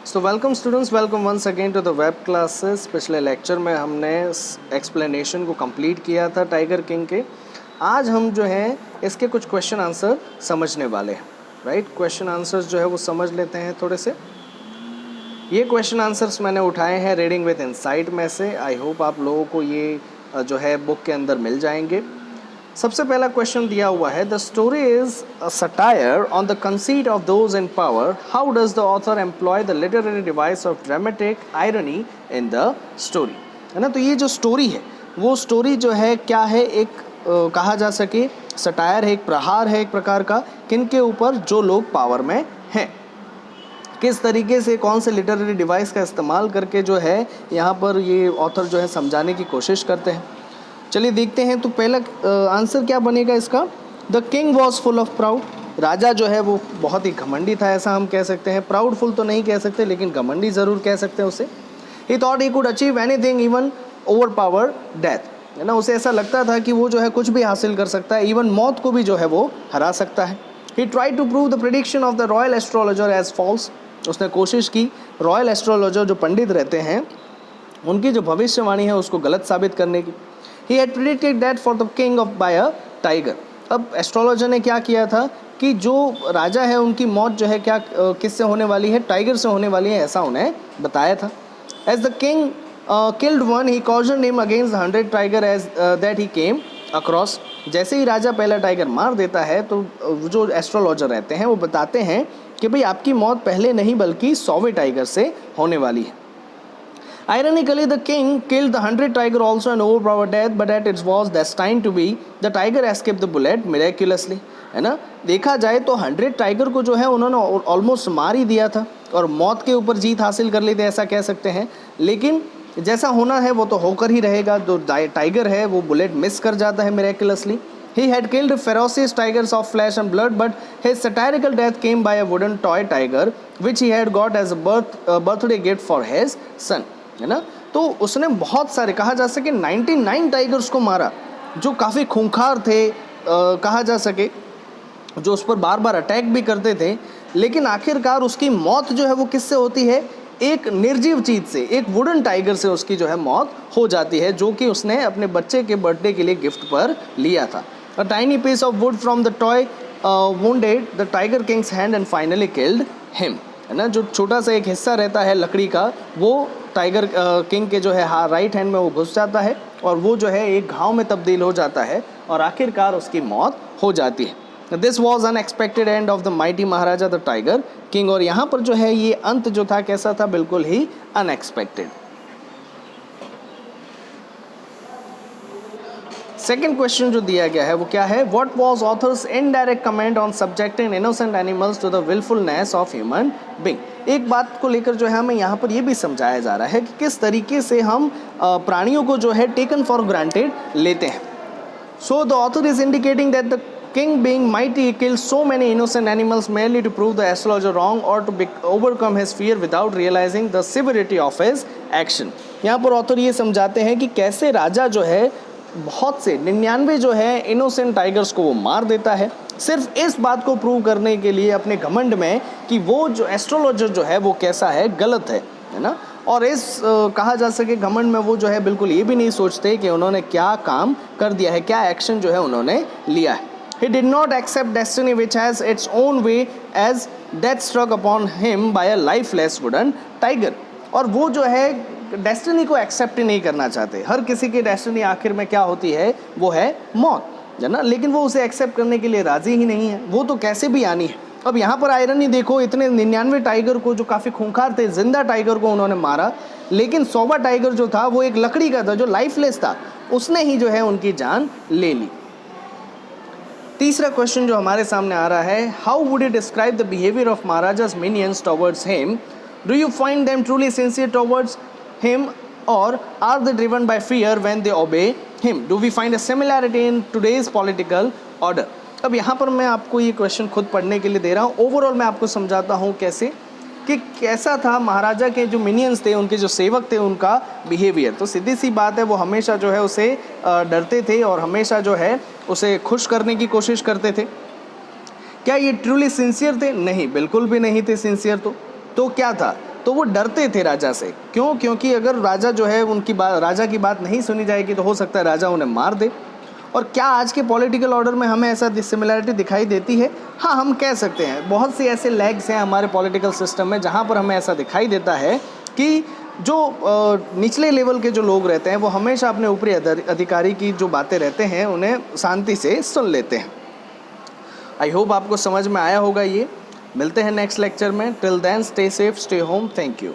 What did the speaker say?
So welcome students, welcome once again to the web classes. पिछले lecture में हमने explanation को कंप्लीट किया था टाइगर किंग के। आज हम जो हैं इसके कुछ क्वेश्चन आंसर समझने वाले हैं। राइट, क्वेश्चन आंसर्स जो है वो समझ लेते हैं थोड़े से। ये क्वेश्चन आंसर्स मैंने उठाए हैं रीडिंग विद इनसाइट में से। आई होप आप लोगों को ये जो है बुक के अंदर मिल जाएंगे। सबसे पहला क्वेश्चन दिया हुआ है, the story is a satire on the conceit of those in power, how does the author employ the literary device of dramatic irony in the story. है ना, तो ये जो स्टोरी है वो स्टोरी जो है क्या है, एक कहा जा सके सटायर है, एक प्रहार है एक प्रकार का, किन के ऊपर, जो लोग पावर में हैं। किस तरीके से कौन से लिटरेरी डिवाइस का इस्तेमाल करके जो है यहाँ पर ये ऑथर जो है समझाने की कोशिश करते हैं। चलिए देखते हैं। तो पहला आंसर क्या बनेगा इसका, the king was full of proud. राजा जो है वो बहुत ही घमंडी था, ऐसा हम कह सकते हैं। प्राउडफुल तो नहीं कह सकते, लेकिन घमंडी ज़रूर कह सकते हैं उसे। ही thought he could achieve anything even over power death. है ना, उसे ऐसा लगता था कि वो जो है कुछ भी हासिल कर सकता है, इवन मौत को भी जो है वो हरा सकता है। He try to prove the prediction of the royal astrologer as false. उसने कोशिश की रॉयल एस्ट्रोलॉजर जो पंडित रहते हैं उनकी जो भविष्यवाणी है उसको गलत साबित करने की। He had predicted that for the king of by a tiger। अब एस्ट्रोलॉजर ने क्या किया था कि जो राजा है उनकी मौत जो है क्या किससे होने वाली है, टाइगर से होने वाली है, ऐसा उन्हें बताया था। As the king killed one, he cautioned him against the 100 tiger as that he came across। जैसे ही राजा पहला टाइगर मार देता है तो जो एस्ट्रोलॉजर रहते हैं वो बताते हैं कि भाई आपकी मौत पहले नहीं बल्कि 100वें टाइगर से होने वाली है। Ironically, the king killed the 100 tiger also and overpowered death, but that it was destined to be, the tiger escaped the bullet miraculously। है ना, देखा जाए तो 100 टाइगर को जो है उन्होंने ऑलमोस्ट मार ही दिया था और मौत के ऊपर जीत हासिल कर ली थी, ऐसा कह सकते हैं। लेकिन जैसा होना है वो तो होकर ही रहेगा। जो टाइगर है वो बुलेट मिस कर जाता है miraculously। He had killed ferocious tigers of flesh and blood, but his satirical death came by a wooden toy tiger, which he had got as a birthday gift for his son। है ना, तो उसने बहुत सारे, कहा जा सके 99 tigers को मारा जो काफ़ी खूंखार थे, कहा जा सके जो उस पर बार बार अटैक भी करते थे। लेकिन आखिरकार उसकी मौत जो है वो किससे होती है, एक निर्जीव चीज़ से, एक वुडन टाइगर से उसकी जो है मौत हो जाती है, जो कि उसने अपने बच्चे के बर्थडे के लिए गिफ्ट पर लिया था। A tiny piece of wood from the toy wounded the tiger king's hand and finally killed him. है ना, जो छोटा सा एक हिस्सा रहता है लकड़ी का, वो टाइगर किंग के जो है राइट हैंड में वो घुस जाता है और वो जो है एक घाव में तब्दील हो जाता है और आखिरकार उसकी मौत हो जाती है। This was unexpected end of the mighty Maharaja the tiger king. और यहाँ पर जो है ये अंत जो था कैसा था, बिल्कुल ही अनएक्सपेक्टेड। सेकेंड क्वेश्चन जो दिया गया है वो क्या है, what was author's indirect comment on subjecting innocent animals to the wilfulness of human being. एक बात को लेकर जो है हमें यहाँ पर ये भी समझाया जा रहा है कि किस तरीके से हम प्राणियों को जो है टेकन फॉर ग्रांटेड लेते हैं। So the author is indicating that the king being mighty killed so many innocent animals merely to prove the astrologer wrong or to overcome his fear without realizing the severity of his action। यहाँ पर author ये समझाते हैं कि कैसे राजा जो है बहुत से 99 जो है इनोसेंट टाइगर्स को वो मार देता है, सिर्फ इस बात को प्रूव करने के लिए अपने घमंड में कि वो जो एस्ट्रोलॉजर जो है वो कैसा है, गलत है ना। और इस कहा जा सके घमंड में वो जो है बिल्कुल ये भी नहीं सोचते कि उन्होंने क्या काम कर दिया है, क्या एक्शन जो है उन्होंने लिया है। He did not accept destiny which has its own way as death struck upon him by a lifeless wooden tiger। और वो जो है डेस्टिनी को एक्सेप्ट ही नहीं करना चाहते। हर किसी की डेस्टिनी आखिर में क्या होती है, वो है मौत, है ना, लेकिन वो उसे एक्सेप्ट करने के लिए राजी ही नहीं है, वो तो कैसे भी आनी है। अब यहाँ पर आयरनी देखो, इतने 99 टाइगर को जो काफ़ी खूंखार थे, जिंदा टाइगर को उन्होंने मारा, लेकिन 100वां टाइगर जो था वो एक लकड़ी का था जो लाइफलेस था, उसने ही जो है उनकी जान ले ली। तीसरा क्वेश्चन जो हमारे सामने आ रहा है, how would you describe the behaviour of Maharaja's minions towards him? Do you find them truly sincere towards him or are they driven by fear when they obey him? Do we find a similarity in today's political order? अब यहाँ पर मैं आपको ये question खुद पढ़ने के लिए दे रहा हूँ। ओवरऑल मैं आपको समझाता हूँ कैसे कि कैसा था महाराजा के जो मिनियंस थे, उनके जो सेवक थे, उनका बिहेवियर। तो सीधी सी बात है, वो हमेशा जो है उसे डरते थे और हमेशा जो है उसे खुश करने की कोशिश करते थे। क्या ये ट्रूली सिंसियर थे? नहीं, बिल्कुल भी नहीं थे सिंसियर। तो क्या था, तो वो डरते थे राजा से। क्यों? क्योंकि अगर राजा जो है राजा की बात नहीं सुनी जाएगी तो हो सकता है राजा उन्हें मार दे। और क्या आज के पॉलिटिकल ऑर्डर में हमें ऐसा सिमिलैरिटी दिखाई देती है? हाँ, हम कह सकते हैं। बहुत सी ऐसे लैग्स हैं हमारे पॉलिटिकल सिस्टम में जहाँ पर हमें ऐसा दिखाई देता है कि जो निचले लेवल के जो लोग रहते हैं वो हमेशा अपने ऊपरी अधिकारी की जो बातें रहते हैं उन्हें शांति से सुन लेते हैं। आई होप आपको समझ में आया होगा ये। मिलते हैं नेक्स्ट लेक्चर में। Till then stay safe, stay home. Thank you.